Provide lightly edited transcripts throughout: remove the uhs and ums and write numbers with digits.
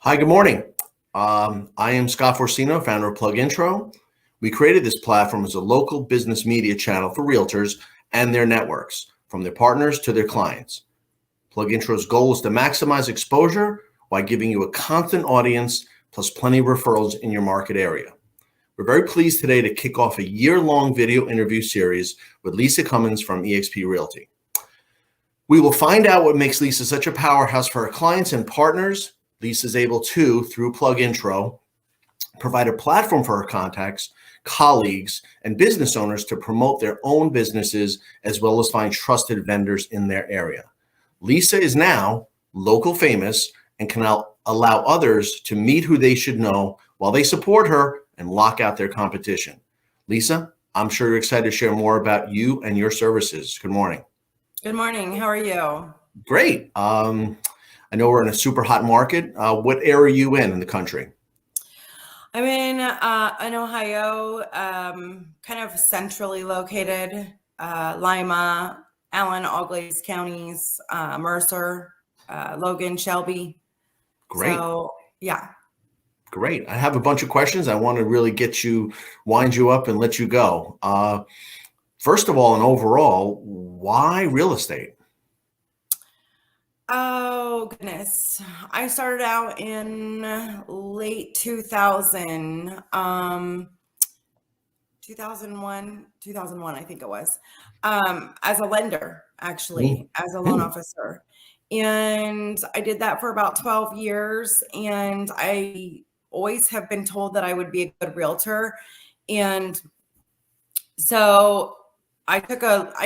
Hi, good morning. I am Scott Forcino, founder of PlugIntro. We created this platform as a local business media channel for realtors and their networks, from their partners to their clients. PlugIntro's goal is to maximize exposure while giving you a constant audience plus plenty of referrals in your market area. We're very pleased today to kick off a year-long video interview series with Lisa Cummins from eXp Realty. We will find out what makes Lisa such a powerhouse for her clients and partners. Lisa's able to, through PlugIntro, provide a platform for her contacts, colleagues, and business owners to promote their own businesses, as well as find trusted vendors in their area. Lisa is now local famous and can allow others to meet who they should know while they support her and lock out their competition. Lisa, I'm sure you're excited to share more about you and your services. Good morning. Good morning. How are you? Great. I know we're in a super hot market. What area are you in the country? I'm in Ohio, kind of centrally located, Lima, Allen, Auglaize counties, Mercer, Logan, Shelby. Great. So, yeah. Great. I have a bunch of questions. I want to really wind you up and let you go. First of all, and overall, why real estate? Oh, goodness. I started out in late 2000, 2001, I think it was, as a lender, actually, as a loan officer. And I did that for about 12 years. And I always have been told that I would be a good realtor. And so I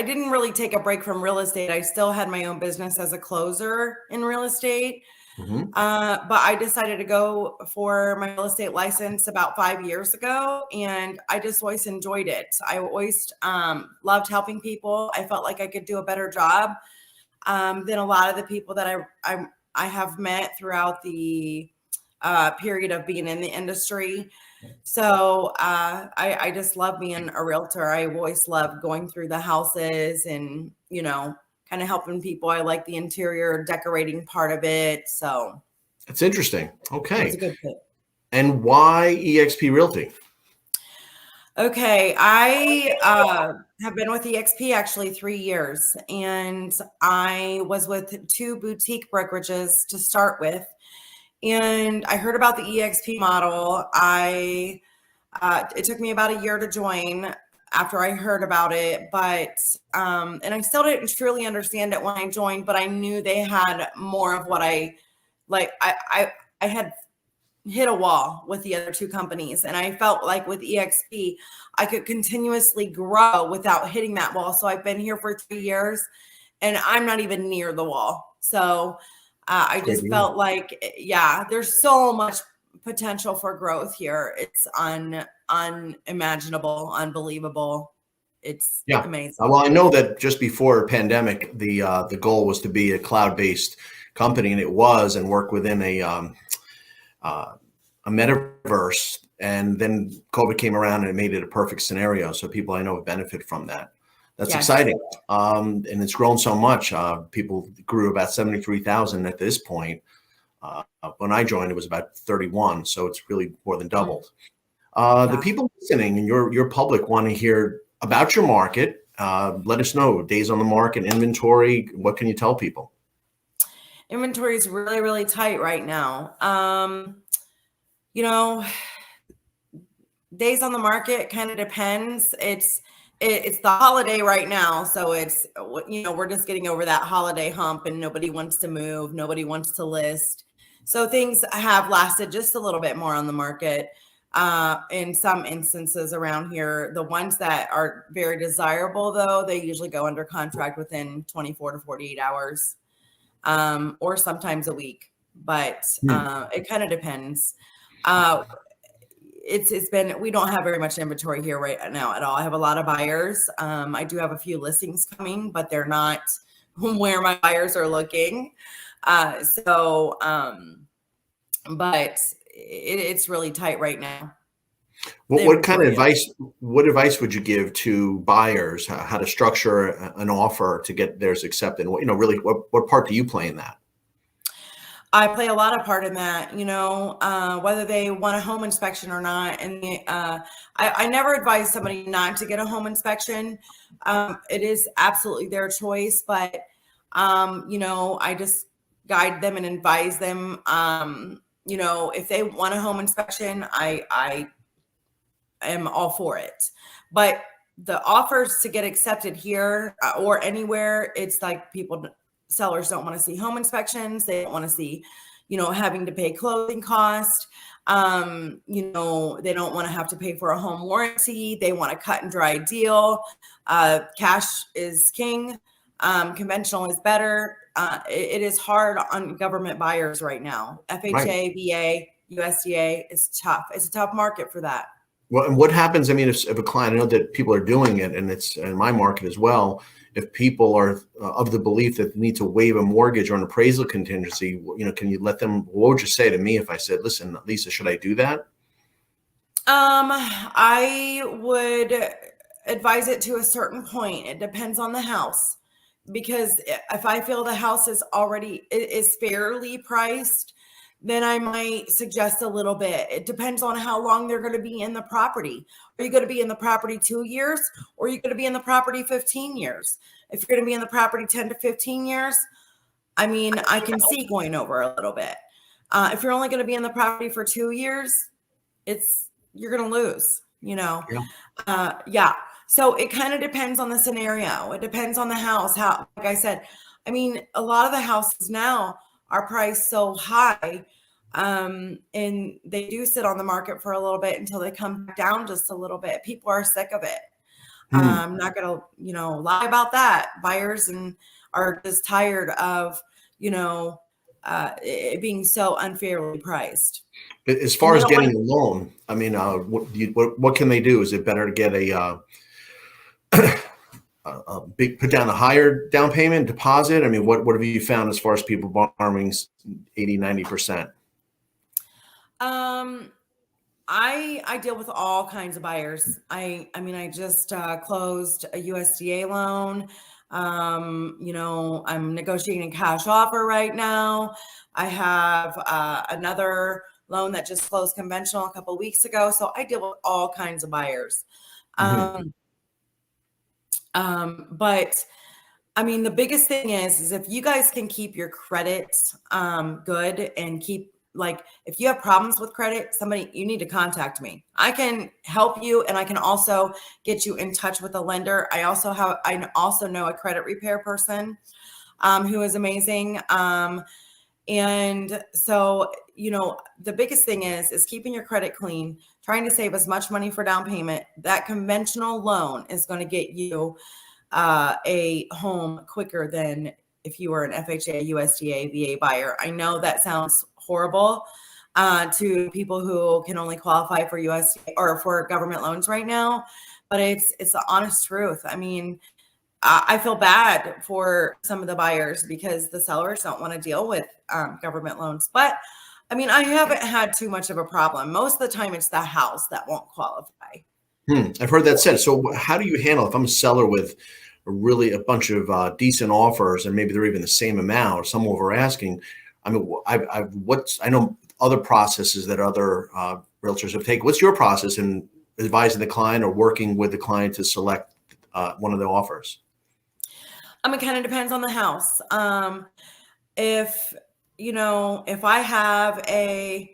didn't really take a break from real estate. I still had my own business as a closer in real estate. But I decided to go for my real estate license about 5 years ago, and I just always enjoyed it. I always loved helping people. I felt like I could do a better job than a lot of the people that I have met throughout the period of being in the industry. So I just love being a realtor. I always love going through the houses and, kind of helping people. I like the interior decorating part of it. So it's interesting. Okay. It's a good fit. And why eXp Realty? Okay. I have been with eXp actually 3 years, and I was with 2 boutique brokerages to start with. And I heard about the eXp model. It took me about a year to join after I heard about it, but and I still didn't truly understand it when I joined, but I knew they had more of what I like. I had hit a wall with the other 2 companies, and I felt like with eXp, I could continuously grow without hitting that wall. So I've been here for 3 years, and I'm not even near the wall. So I just felt like, there's so much potential for growth here. It's unimaginable, unbelievable. It's amazing. Well, I know that just before pandemic, the goal was to be a cloud-based company, and it was, and work within a metaverse. And then COVID came around and it made it a perfect scenario. So people I know have benefited from that. That's exciting. And it's grown so much. People grew about 73,000 at this point. When I joined, it was about 31. So it's really more than doubled. The people listening and your public want to hear about your market. Let us know days on the market, inventory. What can you tell people? Inventory is really, really tight right now. Days on the market kind of depends. It's the holiday right now. So it's, we're just getting over that holiday hump and nobody wants to move. Nobody wants to list. So things have lasted just a little bit more on the market. In some instances around here, the ones that are very desirable, though, they usually go under contract within 24 to 48 hours, or sometimes a week, but it kind of depends. We don't have very much inventory here right now at all. I have a lot of buyers. I do have a few listings coming, but they're not where my buyers are looking. But it's really tight right now. What kind of advice? What advice would you give to buyers? How to structure an offer to get theirs accepted? Really, what part do you play in that? I play a lot of part in that, whether they want a home inspection or not. And I never advise somebody not to get a home inspection. It is absolutely their choice, but I just guide them and advise them. If they want a home inspection, I am all for it. But the offers to get accepted here or anywhere, it's like sellers don't want to see home inspections. They don't want to see, having to pay closing cost. They don't want to have to pay for a home warranty. They want a cut and dry deal. Cash is king. Conventional is better. It is hard on government buyers right now. FHA, Right. VA, USDA is tough. It's a tough market for that. Well, and what happens? I mean, if a client, I know that people are doing it, and it's in my market as well. If people are of the belief that they need to waive a mortgage or an appraisal contingency, can you let them? What would you say to me if I said, "Listen, Lisa, should I do that?" I would advise it to a certain point. It depends on the house, because if I feel the house is fairly priced, then I might suggest a little bit. It depends on how long they're going to be in the property. Are you going to be in the property 2 years, or are you going to be in the property 15 years? If you're going to be in the property 10 to 15 years, I mean, I can see going over a little bit. If you're only going to be in the property for 2 years, you're going to lose, yeah. So it kind of depends on the scenario. It depends on the house. Like I said, I mean, a lot of the houses now are priced so high, and they do sit on the market for a little bit until they come back down just a little bit. People are sick of it. I'm not going to, lie about that. Buyers are just tired of, it being so unfairly priced. As far as getting a loan, I mean, what can they do? Is it better to get put down a higher down payment deposit? I mean, what have you found as far as people borrowing 80, 90%? I deal with all kinds of buyers. I mean, I just closed a USDA loan. I'm negotiating a cash offer right now. I have another loan that just closed conventional a couple of weeks ago. So I deal with all kinds of buyers. But I mean, the biggest thing is if you guys can keep your credit good and if you have problems with credit, you need to contact me. I can help you, and I can also get you in touch with a lender. I also know a credit repair person who is amazing. And so, the biggest thing is keeping your credit clean, trying to save as much money for down payment. That conventional loan is going to get you a home quicker than if you were an FHA, USDA, VA buyer. I know that sounds horrible to people who can only qualify for USDA or for government loans right now, but it's the honest truth. I mean, I feel bad for some of the buyers because the sellers don't want to deal with government loans. But I mean, I haven't had too much of a problem. Most of the time, it's the house that won't qualify. I've heard that said. So how do you handle if I'm a seller with a bunch of decent offers, and maybe they're even the same amount, or some over asking? I mean, I know other processes that other realtors have taken. What's your process in advising the client or working with the client to select one of the offers? It kind of depends on the house. If I have a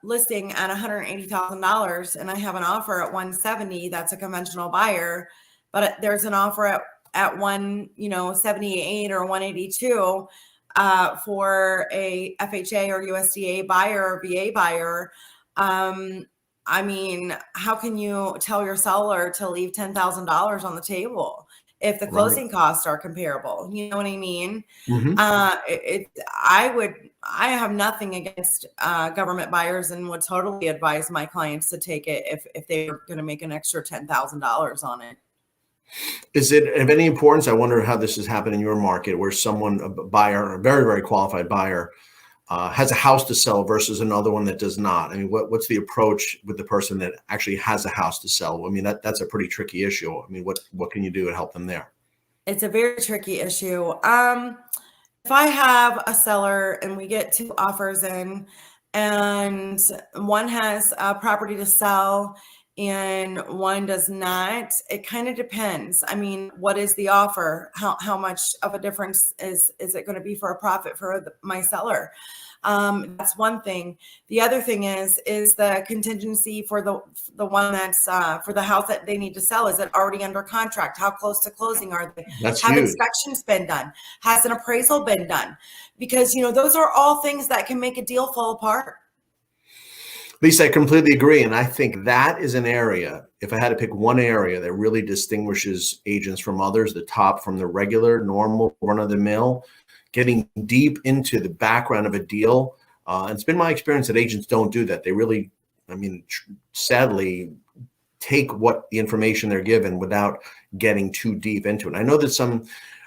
listing at $180,000 and I have an offer at 170, that's a conventional buyer, but there's an offer at 178 or 182 for a FHA or USDA buyer or VA buyer. I mean, how can you tell your seller to leave $10,000 on the table if the closing costs are comparable? You know what I mean? I have nothing against government buyers and would totally advise my clients to take it if they're going to make an extra $10,000 on it. Is it of any importance? I wonder how this has happened in your market, where a buyer, a very, very qualified buyer, has a house to sell versus another one that does not. I mean, what's the approach with the person that actually has a house to sell? I mean, that's a pretty tricky issue. I mean, what can you do to help them there? It's a very tricky issue. if I have a seller and we get 2 offers in, and one has a property to sell and one does not, it kind of depends. I mean, what is the offer? How much of a difference is it going to be for a profit for my seller? That's one thing. The other thing is the contingency for the one that's for the house that they need to sell. Is it already under contract? How close to closing are they? That's Have huge. inspections been done? Has an appraisal been done? Because, you know, those are all things that can make a deal fall apart. Lisa, I completely agree. And I think that is an area, if I had to pick one area that really distinguishes agents from others, the top from the regular, normal, run-of-the-mill, getting deep into the background of a deal. And it's been my experience that agents don't do that. They really, I mean, sadly, take what the information they're given without getting too deep into it. I know that some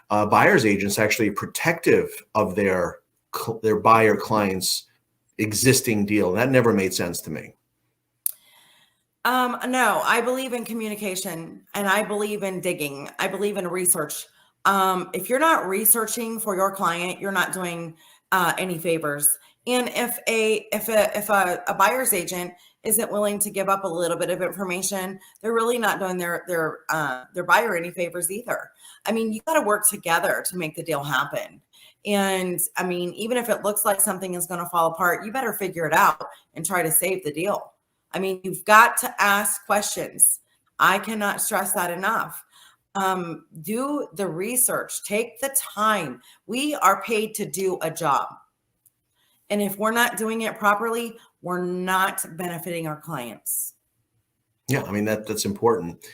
buyer's agents actually are protective of their buyer clients' existing deal. That never made sense to me. No, I believe in communication and I believe in digging. I believe in research. If you're not researching for your client, you're not doing any favors. And if a buyer's agent isn't willing to give up a little bit of information, they're really not doing their buyer any favors either. I mean, you got to work together to make the deal happen. And I mean, even if it looks like something is going to fall apart, you better figure it out and try to save the deal. I mean, you've got to ask questions. I cannot stress that enough. Do the research, take the time. We are paid to do a job. And if we're not doing it properly, we're not benefiting our clients. Yeah, I mean, that's important.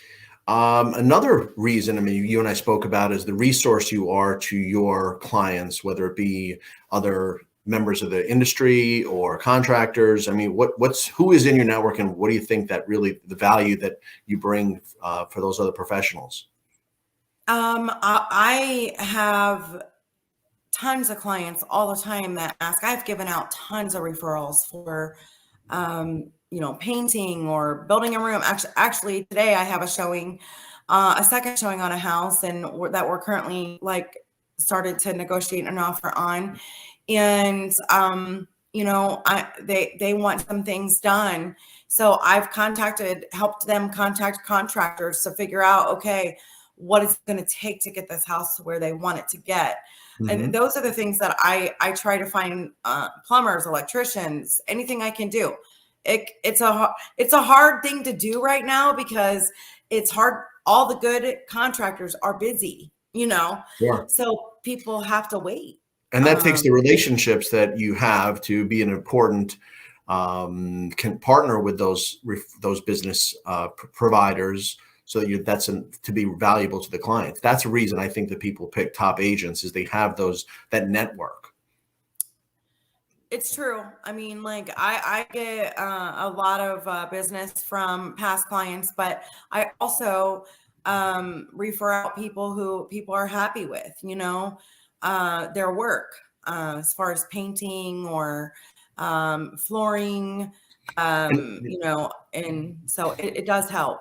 Another reason, I mean, you and I spoke about is the resource you are to your clients, whether it be other members of the industry or contractors. I mean, who is in your network, and what do you think that really the value that you bring for those other professionals? I have tons of clients all the time that ask. I've given out tons of referrals for, you know, painting or building a room. Actually, today I have a showing, a second showing on a house, and that we're currently like started to negotiate an offer on. And you know, they want some things done. So I've helped them contact contractors to figure out, okay, what it's going to take to get this house to where they want it to get. Mm-hmm. And those are the things that I try to find, plumbers, electricians, anything I can do. It's a hard thing to do right now because it's hard. All the good contractors are busy, you know, Sure. so people have to wait. And that takes the relationships that you have to be an important can partner with those business providers, so that that's to be valuable to the clients. That's a reason I think that people pick top agents, is they have that network. It's true. I mean, like I get a lot of business from past clients, but I also refer out people who people are happy with, you know, their work as far as painting or flooring, you know, and so it does help.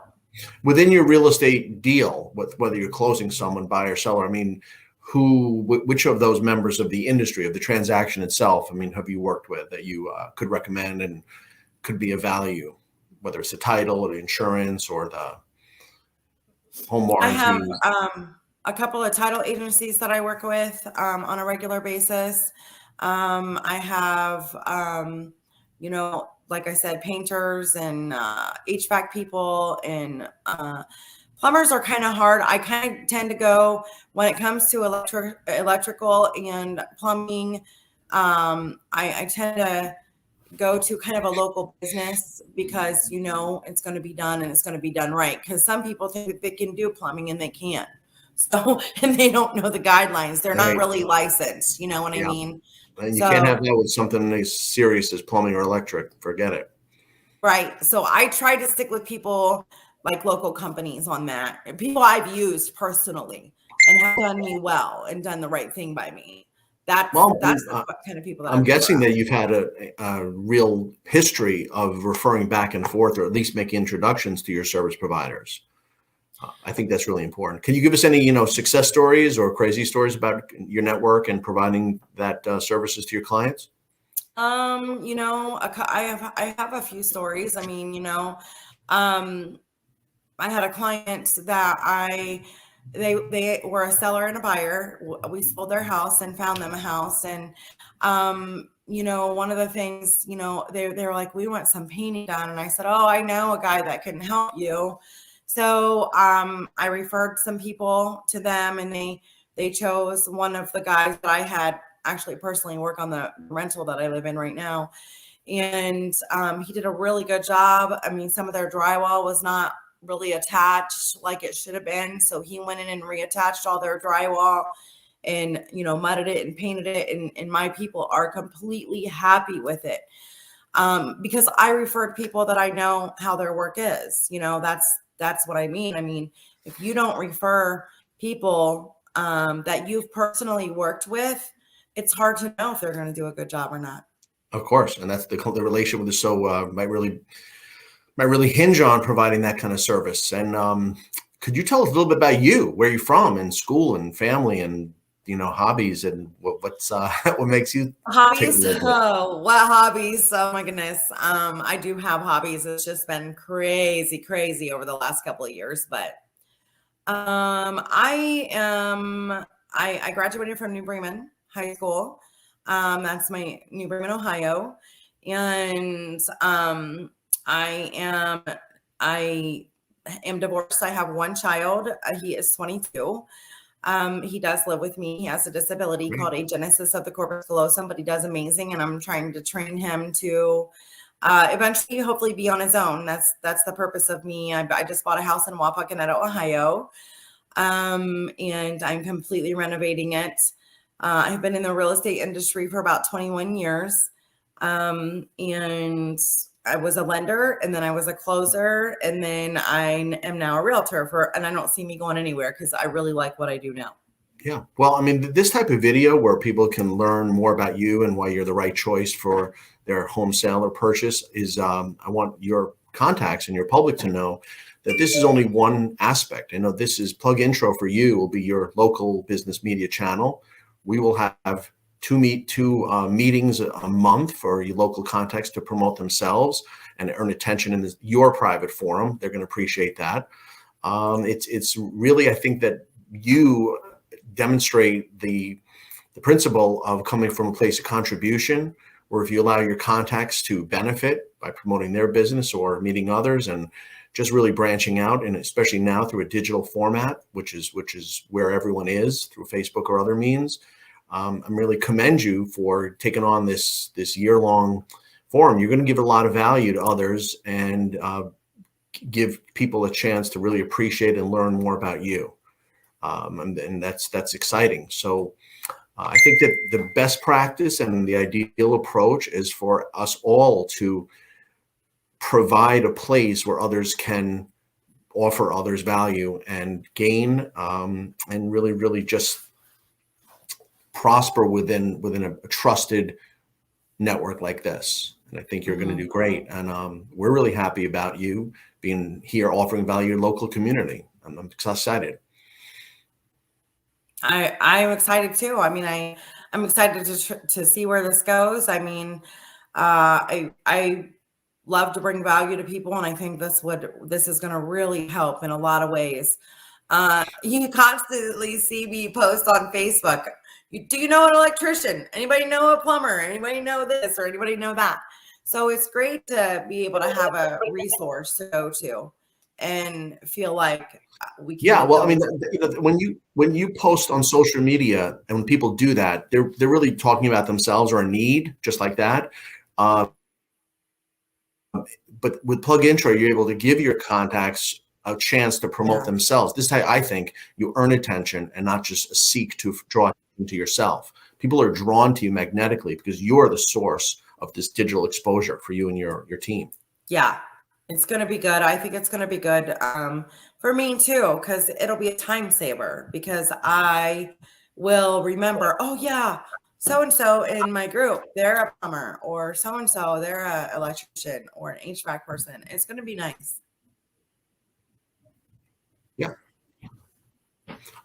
Within your real estate deal, whether you're closing someone, buyer, seller, I mean, which of those members of the industry, of the transaction itself, I mean, have you worked with that you could recommend and could be of value, whether it's the title or the insurance or the home warranty? I have a couple of title agencies that I work with on a regular basis. I have, you know, like I said, painters and HVAC people, and plumbers are kind of hard. I kind of tend to go when it comes to electrical and plumbing. I tend to go to kind of a local business because, you know, it's going to be done and it's going to be done right. Because some people think that they can do plumbing and they can't. So, and they don't know the guidelines. They're not really licensed. You know what I mean? And you can't have that with something as serious as plumbing or electric. Forget it. Right. So I try to stick with people like local companies on that, and people I've used personally and have done me well and done the right thing by me. That's the kind of people that I'm guessing that you've had a real history of referring back and forth, or at least making introductions to your service providers. I think that's really important. Can you give us any, success stories or crazy stories about your network and providing that services to your clients? I have a few stories. I mean, um, I had a client that they were a seller and a buyer. We sold their house and found them a house. And, one of the things, they were like, we want some painting done. And I said, oh, I know a guy that can help you. So, I referred some people to them, and they chose one of the guys that I had actually personally work on the rental that I live in right now. And, he did a really good job. I mean, some of their drywall was not really attached like it should have been. So he went in and reattached all their drywall and, mudded it and painted it. And my people are completely happy with it. Because I referred people that I know how their work is, that's what I mean. I mean, if you don't refer people, that you've personally worked with, it's hard to know if they're going to do a good job or not. Of course, and that's the relationship with the might really hinge on providing that kind of service. And could you tell us a little bit about you, where you're from, and school, and family, and hobbies, and what's what makes you tick a Hobbies? little bit? Oh, what hobbies? Oh my goodness. I do have hobbies. It's just been crazy over the last couple of years. But I graduated from New Bremen High School. That's my New Bremen, Ohio. And I am divorced. I have one child. He is 22. He does live with me. He has a disability called agenesis of the corpus callosum, but he does amazing. And I'm trying to train him to eventually, hopefully, be on his own. That's the purpose of me. I just bought a house in Wapakoneta, Ohio, and I'm completely renovating it. I've been in the real estate industry for about 21 years, and I was a lender, and then I was a closer, and then I am now a realtor and I don't see me going anywhere because I really like what I do now. Yeah. Well, I mean, this type of video where people can learn more about you and why you're the right choice for their home sale or purchase is, I want your contacts and your public to know that this is only one aspect. I know this is PlugIntro for you will be your local business media channel. We will have two meetings a month for your local contacts to promote themselves and earn attention in your private forum. They're going to appreciate that. It's really, I think that you demonstrate the principle of coming from a place of contribution, where if you allow your contacts to benefit by promoting their business or meeting others and just really branching out, and especially now through a digital format, which is where everyone is through Facebook or other means. I'm really commend you for taking on this year-long forum. You're going to give a lot of value to others and give people a chance to really appreciate and learn more about you. And that's exciting. So I think that the best practice and the ideal approach is for us all to provide a place where others can offer others value and gain, and really just prosper within a trusted network like this. And I think you're going to do great. And we're really happy about you being here offering value to your local community. I'm excited. I'm excited too. I mean, I'm excited to see where this goes. I mean, I love to bring value to people, and I think this is going to really help in a lot of ways. You constantly see me post on Facebook. Do you know an electrician? Anybody know a plumber? Anybody know this or anybody know that? So it's great to be able to have a resource to go to and feel like we can. Yeah, well, I mean, when you post on social media and when people do that, they're really talking about themselves or a need, just like that. But with PlugIntro, you're able to give your contacts a chance to promote themselves. This is how I think you earn attention and not just seek to draw into yourself. People are drawn to you magnetically because you're the source of this digital exposure for you and your team. Yeah, it's going to be good. I think it's going to be good for me too, because it'll be a time saver, because I will remember, oh yeah, so-and-so in my group, they're a plumber, or so-and-so, they're an electrician or an HVAC person. It's going to be nice. Yeah.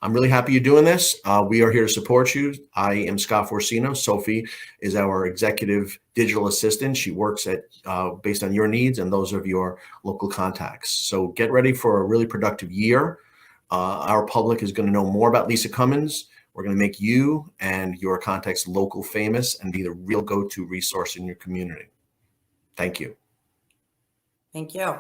I'm really happy you're doing this. We are here to support you. I am Scott Forsino. Sophie is our executive digital assistant. She works at based on your needs and those of your local contacts. So get ready for a really productive year. Our public is going to know more about Lisa Cummins. We're going to make you and your contacts local famous and be the real go-to resource in your community. Thank you. Thank you.